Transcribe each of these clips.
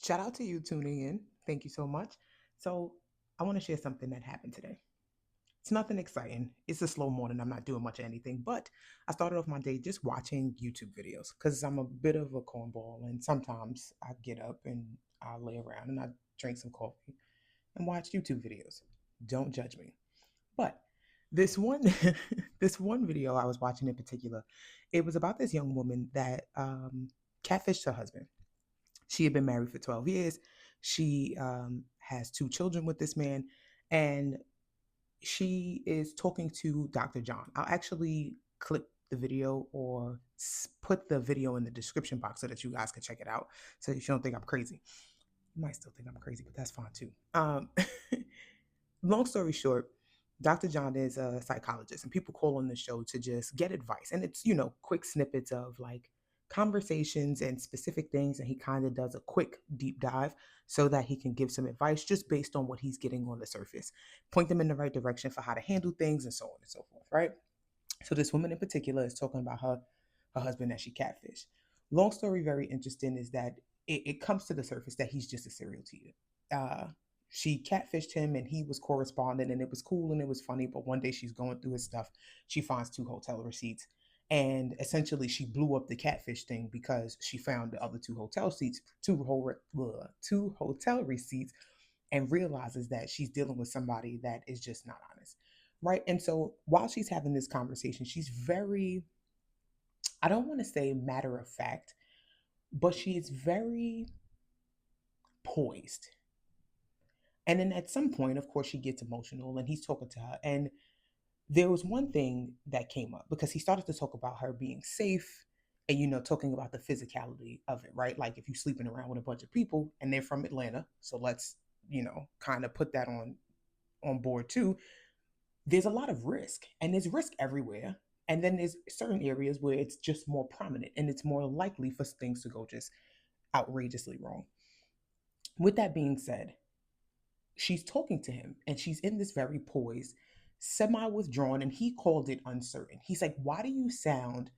Shout out to you tuning in. Thank you so much. So, I want to share something that happened today. It's nothing exciting. It's a slow morning. I'm not doing much of anything, but I started off my day just watching YouTube videos because I'm a bit of a cornball. And sometimes I get up and I lay around and I drink some coffee and watch YouTube videos. Don't judge me. But this one, this one video I was watching in particular, it was about this young woman that catfished her husband. She had been married for 12 years. She has two children with this man, and she is talking to Dr. John. I'll actually clip the video or put the video in the description box so that you guys can check it out so that you don't think I'm crazy. You might still think I'm crazy, but that's fine too. Long story short, Dr. John is a psychologist, and people call on the show to just get advice. And it's, quick snippets of like conversations and specific things. And he kind of does a quick deep dive so that he can give some advice just based on what he's getting on the surface, point them in the right direction for how to handle things and so on and so forth, right? So this woman in particular is talking about her husband that she catfished. Long story, very interesting, is that it comes to the surface that he's just a serial cheater. Uh, she catfished him and he was corresponding and it was cool and it was funny. But one day she's going through his stuff. She finds two hotel receipts. And essentially, she blew up the catfish thing because she found the other two hotel receipts, and realizes that she's dealing with somebody that is just not honest, right? And so while she's having this conversation, she's very, I don't want to say matter of fact, but she is very poised. And then at some point, of course, she gets emotional and he's talking to her. And there was one thing that came up because he started to talk about her being safe and, talking about the physicality of it, right? Like if you're sleeping around with a bunch of people and they're from Atlanta. So let's, kind of put that on board too. There's a lot of risk and there's risk everywhere. And then there's certain areas where it's just more prominent and it's more likely for things to go just outrageously wrong. With that being said, she's talking to him and she's in this very poised, semi withdrawn, and he called it uncertain. He's like, "Why do you sound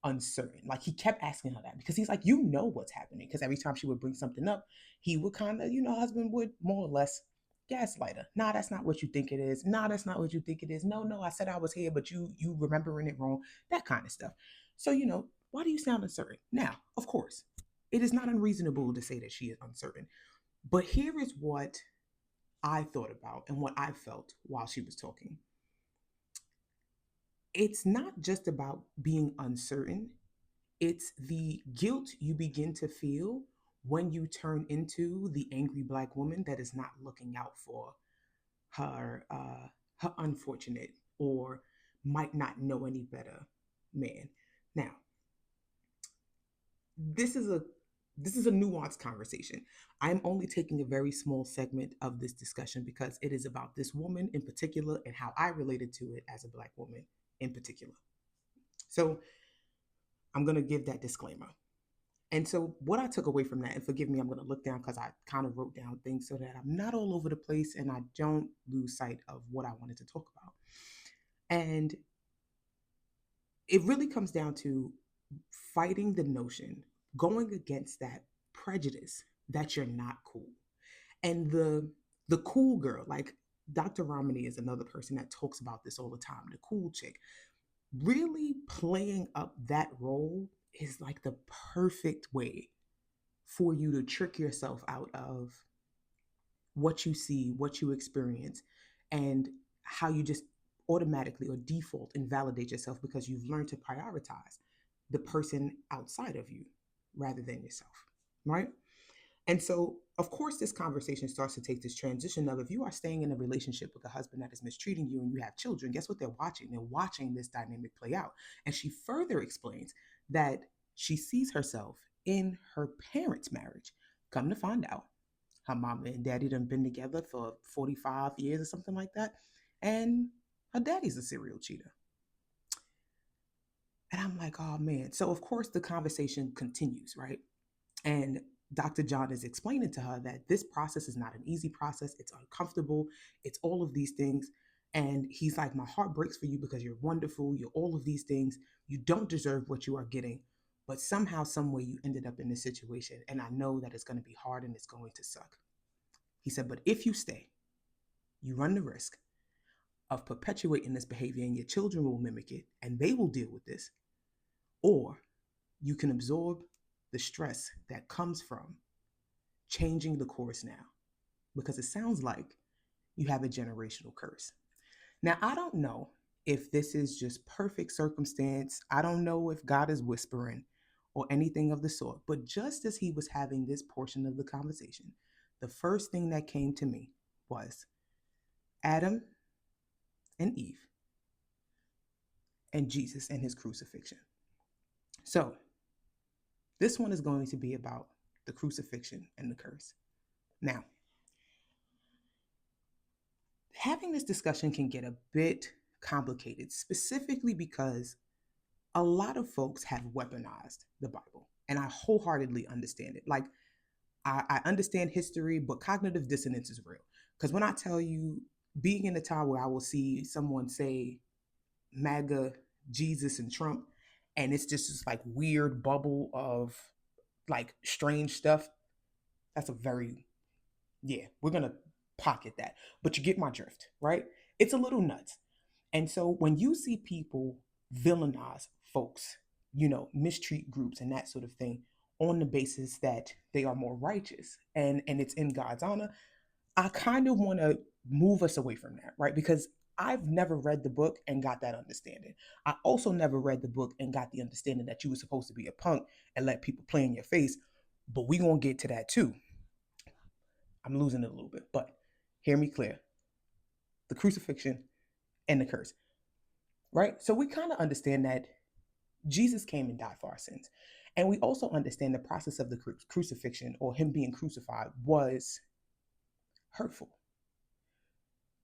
uncertain?" Like he kept asking her that because he's like, what's happening. Because every time she would bring something up, he would kind of, husband would more or less gaslight her. Nah, that's not what you think it is. Nah, that's not what you think it is. No, no, I said I was here, but you remembering it wrong. That kind of stuff. So, why do you sound uncertain? Now, of course, it is not unreasonable to say that she is uncertain. But here is what I thought about and what I felt while she was talking. It's not just about being uncertain, it's the guilt you begin to feel when you turn into the angry black woman that is not looking out for her unfortunate or might not know any better man. Now, this is a this is a nuanced conversation. I'm only taking a very small segment of this discussion because it is about this woman in particular and how I related to it as a black woman in particular. So I'm going to give that disclaimer. And so, what I took away from that, and forgive me, I'm going to look down because I kind of wrote down things so that I'm not all over the place and I don't lose sight of what I wanted to talk about. And it really comes down to fighting the notion, going against that prejudice that you're not cool. And the cool girl, like Dr. Ramani is another person that talks about this all the time, the cool chick. Really playing up that role is like the perfect way for you to trick yourself out of what you see, what you experience, and how you just automatically or default invalidate yourself because you've learned to prioritize the person outside of you rather than yourself, right? And so, of course, this conversation starts to take this transition of if you are staying in a relationship with a husband that is mistreating you and you have children, guess what they're watching? They're watching this dynamic play out. And she further explains that she sees herself in her parents' marriage. Come to find out, her mom and daddy done been together for 45 years or something like that. And her daddy's a serial cheater. And I'm like, oh man. So, of course, the conversation continues, right? And Dr. John is explaining to her that this process is not an easy process. It's uncomfortable. It's all of these things. And he's like, my heart breaks for you because you're wonderful. You're all of these things. You don't deserve what you are getting. but somehow, some way you ended up in this situation. And I know that it's going to be hard and it's going to suck. He said, but if you stay, you run the risk of perpetuating this behavior and your children will mimic it and they will deal with this. Or you can absorb the stress that comes from changing the course now, because it sounds like you have a generational curse. Now, I don't know if this is just perfect circumstance. I don't know if God is whispering or anything of the sort. But just as he was having this portion of the conversation, the first thing that came to me was Adam and Eve and Jesus and his crucifixion. So, this one is going to be about the crucifixion and the curse. Now, having this discussion can get a bit complicated, specifically because a lot of folks have weaponized the Bible. And I wholeheartedly understand it. Like, I understand history, but cognitive dissonance is real. Because when I tell you, being in a time where I will see someone say MAGA, Jesus, and Trump, and it's just this like weird bubble of like strange stuff, that's a very, yeah, we're going to pocket that. But you get my drift, right? It's a little nuts. And so when you see people villainize folks, mistreat groups and that sort of thing on the basis that they are more righteous and it's in God's honor, I kind of want to move us away from that, right? Because I've never read the book and got that understanding. I also never read the book and got the understanding that you were supposed to be a punk and let people play in your face. But we gonna get to that too. I'm losing it a little bit, but hear me clear. The crucifixion and the curse, right? So we kind of understand that Jesus came and died for our sins. And we also understand the process of the crucifixion, or him being crucified, was hurtful.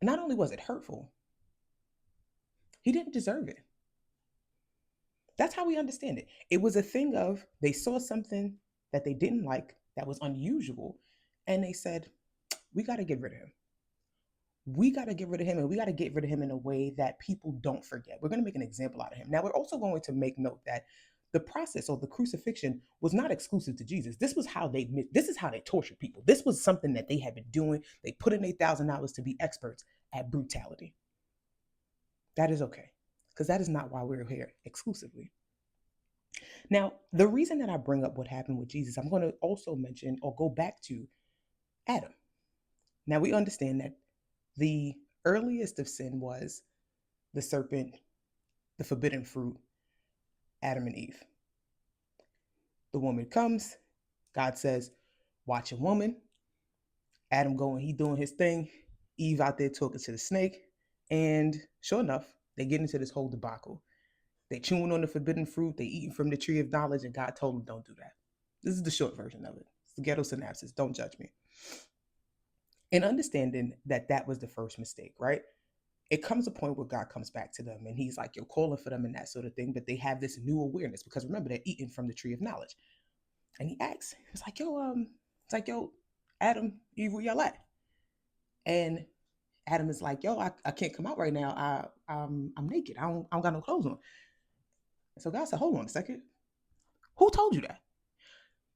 And not only was it hurtful, he didn't deserve it. That's how we understand it. It was a thing of they saw something that they didn't like that was unusual, and they said, we got to get rid of him. We got to get rid of him, and we got to get rid of him in a way that people don't forget. We're going to make an example out of him. Now, we're also going to make note that the process or the crucifixion was not exclusive to Jesus. This is how they tortured people. This was something that they had been doing. They put in $8,000 to be experts at brutality. That is okay, because that is not why we're here exclusively. Now, the reason that I bring up what happened with Jesus, I'm going to also mention or go back to Adam. Now, we understand that the earliest of sin was the serpent, the forbidden fruit, Adam and Eve. The woman comes, God says, watch a woman. Adam going, he doing his thing. Eve out there talking to the snake. And sure enough, they get into this whole debacle. They chewing on the forbidden fruit. They eating from the tree of knowledge, and God told them, don't do that. This is the short version of it. It's the ghetto synopsis. Don't judge me. And understanding that that was the first mistake, right? It comes a point where God comes back to them and he's like, you're calling for them and that sort of thing. But they have this new awareness because remember, they're eating from the tree of knowledge. And he asks, yo, Adam, Eve, where y'all at? And Adam is like, yo, I can't come out right now. I'm naked. I don't got no clothes on. And so God said, hold on a second. Who told you that?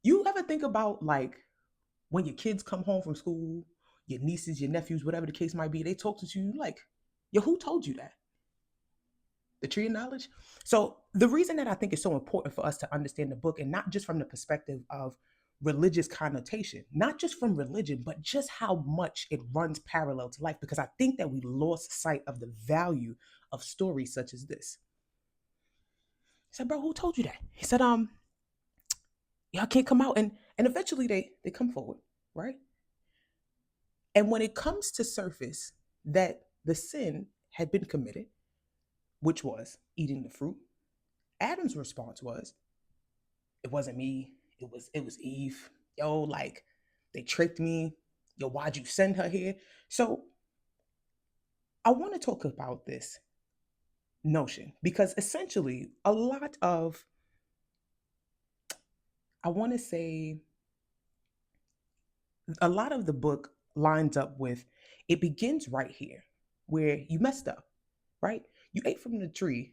You ever think about like when your kids come home from school, your nieces, your nephews, whatever the case might be, they talk to you like, yo, who told you that? The tree of knowledge. So the reason that I think it's so important for us to understand the book, and not just from the perspective of religious connotation, not just from religion, but just how much it runs parallel to life, because I think that we lost sight of the value of stories such as this. I said, bro, who told you that? He said, y'all can't come out. And eventually they come forward, right? And when it comes to surface that the sin had been committed, which was eating the fruit, Adam's response was, it wasn't me. It was Eve. Yo, like they tricked me. Yo, why'd you send her here? So I want to talk about this notion because essentially I want to say a lot of the book lines up with, it begins right here where you messed up, right? You ate from the tree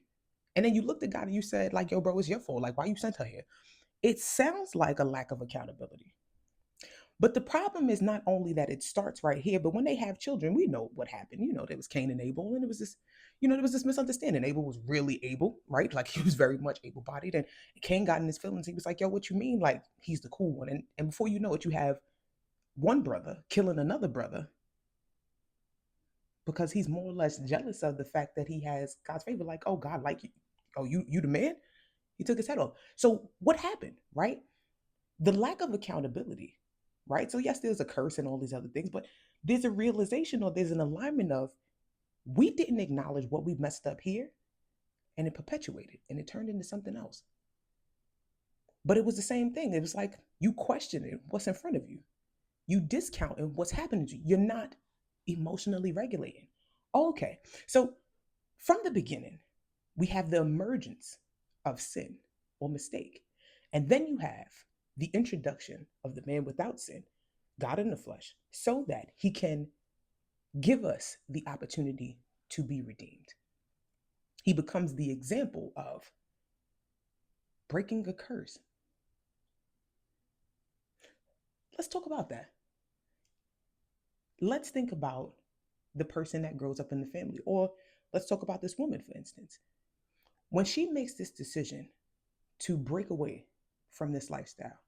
And then you looked at God and you said, like, yo, bro, it's your fault. Like, why you sent her here? It sounds like a lack of accountability. But the problem is not only that it starts right here, but when they have children, we know what happened. There was Cain and Abel, and it was this, there was this misunderstanding. Abel was really able, right? Like he was very much able bodied. And Cain got in his feelings. He was like, yo, what you mean? Like he's the cool one. And before you know it, you have one brother killing another brother because he's more or less jealous of the fact that he has God's favor. Like, oh, God, like you. Oh, you the man? He took his head off. So what happened, right? The lack of accountability, right? So yes, there's a curse and all these other things, but there's a realization or there's an alignment of we didn't acknowledge what we messed up here, and it perpetuated and it turned into something else. But it was the same thing. It was like you questioning what's in front of you. You discounting what's happening to you. You're not emotionally regulating. Okay. So from the beginning, we have the emergence of sin or mistake. And then you have the introduction of the man without sin, God in the flesh, so that he can give us the opportunity to be redeemed. He becomes the example of breaking a curse. Let's talk about that. Let's think about the person that grows up in the family, or let's talk about this woman, for instance. When she makes this decision to break away from this lifestyle,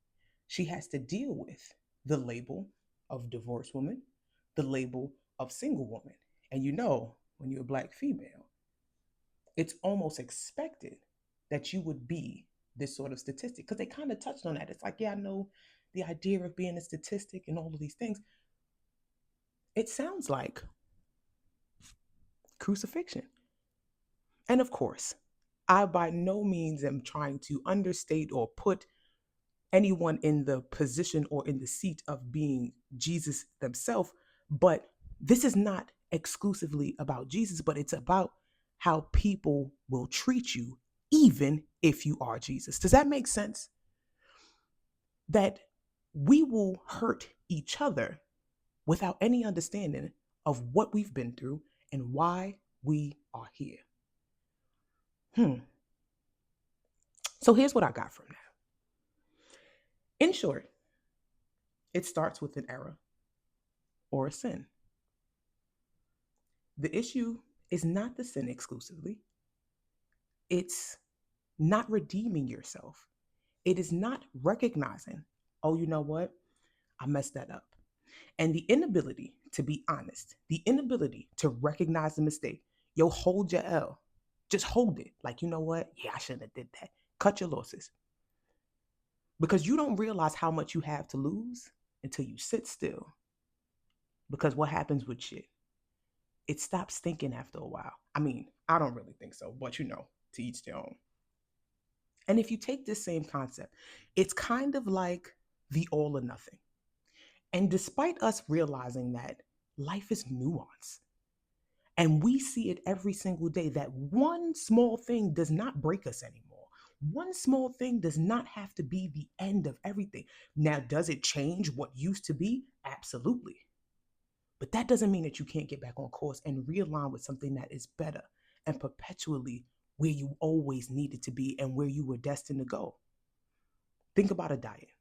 she has to deal with the label of divorced woman, the label of single woman. And when you're a Black female, it's almost expected that you would be this sort of statistic because they kind of touched on that. It's like, yeah, I know the idea of being a statistic and all of these things. It sounds like crucifixion. And of course, I by no means am trying to understate or put anyone in the position or in the seat of being Jesus themselves, but this is not exclusively about Jesus, but it's about how people will treat you even if you are Jesus. Does that make sense? That we will hurt each other without any understanding of what we've been through and why we are here. So here's what I got from that. In short, it starts with an error or a sin. The issue is not the sin exclusively. It's not redeeming yourself. It is not recognizing, oh, you know what? I messed that up. And the inability to be honest, the inability to recognize the mistake. Yo, hold your L. Just hold it. Like, you know what? Yeah, I shouldn't have did that. Cut your losses. Because you don't realize how much you have to lose until you sit still. Because what happens with shit? It stops thinking after a while. I mean, I don't really think so, but to each their own. And if you take this same concept, it's kind of like the all or nothing. And despite us realizing that life is nuance, and we see it every single day, that one small thing does not break us anymore. One small thing does not have to be the end of everything. Now, does it change what used to be? Absolutely. But that doesn't mean that you can't get back on course and realign with something that is better and perpetually where you always needed to be and where you were destined to go. Think about a diet.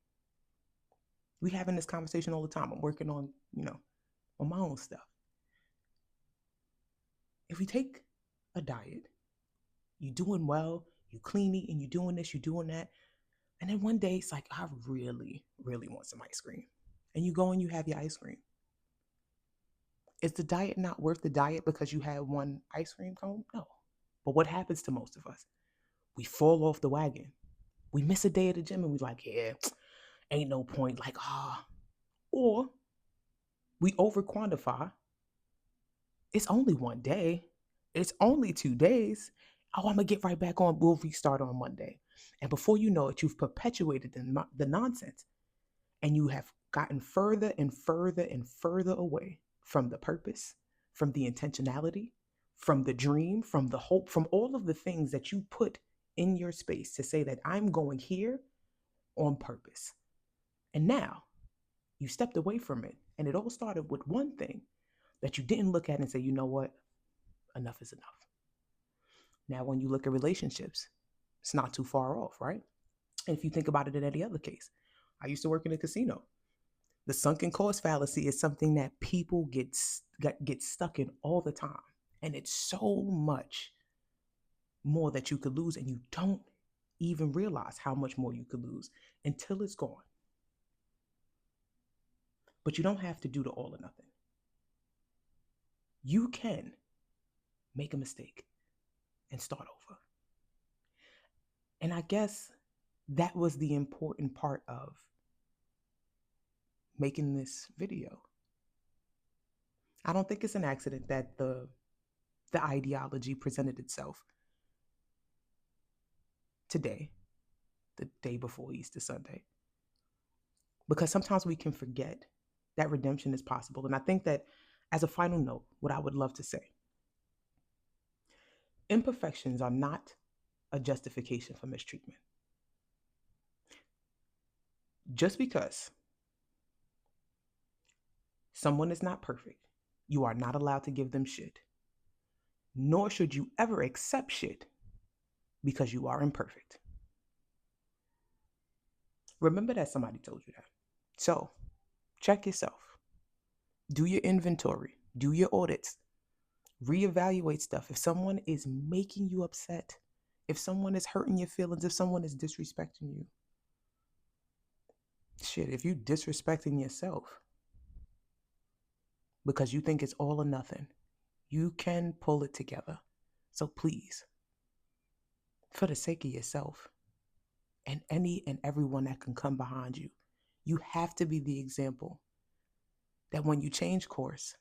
We having this conversation all the time. I'm working on, on my own stuff. If we take a diet, you're doing well, you clean eating, you're doing this, you're doing that. And then one day it's like, I really, really want some ice cream. And you go and you have your ice cream. Is the diet not worth the diet because you had one ice cream cone? No. But what happens to most of us? We fall off the wagon. We miss a day at the gym and we like, yeah, ain't no point. Like, or we over quantify. It's only one day. It's only 2 days. Oh, I'm going to get right back on. We'll restart on Monday. And before you know it, you've perpetuated the nonsense. And you have gotten further and further and further away from the purpose, from the intentionality, from the dream, from the hope, from all of the things that you put in your space to say that I'm going here on purpose. And now you stepped away from it. And it all started with one thing that you didn't look at and say, you know what? Enough is enough. Now, when you look at relationships, it's not too far off, right? And if you think about it in any other case, I used to work in a casino. The sunken cost fallacy is something that people get stuck in all the time. And it's so much more that you could lose, and you don't even realize how much more you could lose until it's gone. But you don't have to do the all or nothing. You can make a mistake and start over. And I guess that was the important part of making this video. I don't think it's an accident that the ideology presented itself today, the day before Easter Sunday, because sometimes we can forget that redemption is possible. And I think that, as a final note, what I would love to say, imperfections are not a justification for mistreatment. Just because someone is not perfect, you are not allowed to give them shit, nor should you ever accept shit because you are imperfect. Remember that somebody told you that. So check yourself. Do your inventory. Do your audits. Reevaluate stuff. If someone is making you upset, if someone is hurting your feelings, if someone is disrespecting you, shit, if you disrespecting yourself because you think it's all or nothing, you can pull it together. So please, for the sake of yourself and any and everyone that can come behind you, you have to be the example that when you change course,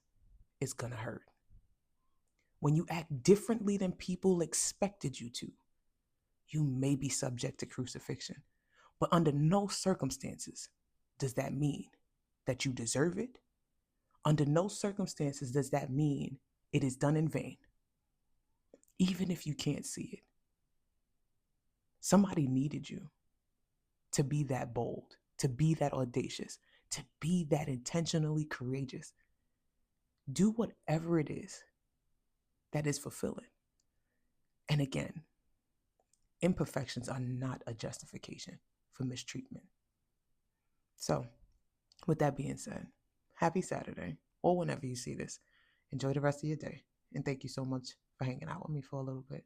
it's gonna hurt. When you act differently than people expected you to, you may be subject to crucifixion. But under no circumstances does that mean that you deserve it. Under no circumstances does that mean it is done in vain. Even if you can't see it, somebody needed you to be that bold, to be that audacious, to be that intentionally courageous. Do whatever it is that is fulfilling. And again, imperfections are not a justification for mistreatment. So, with that being said, happy Saturday, or whenever you see this. Enjoy the rest of your day. And thank you so much for hanging out with me for a little bit.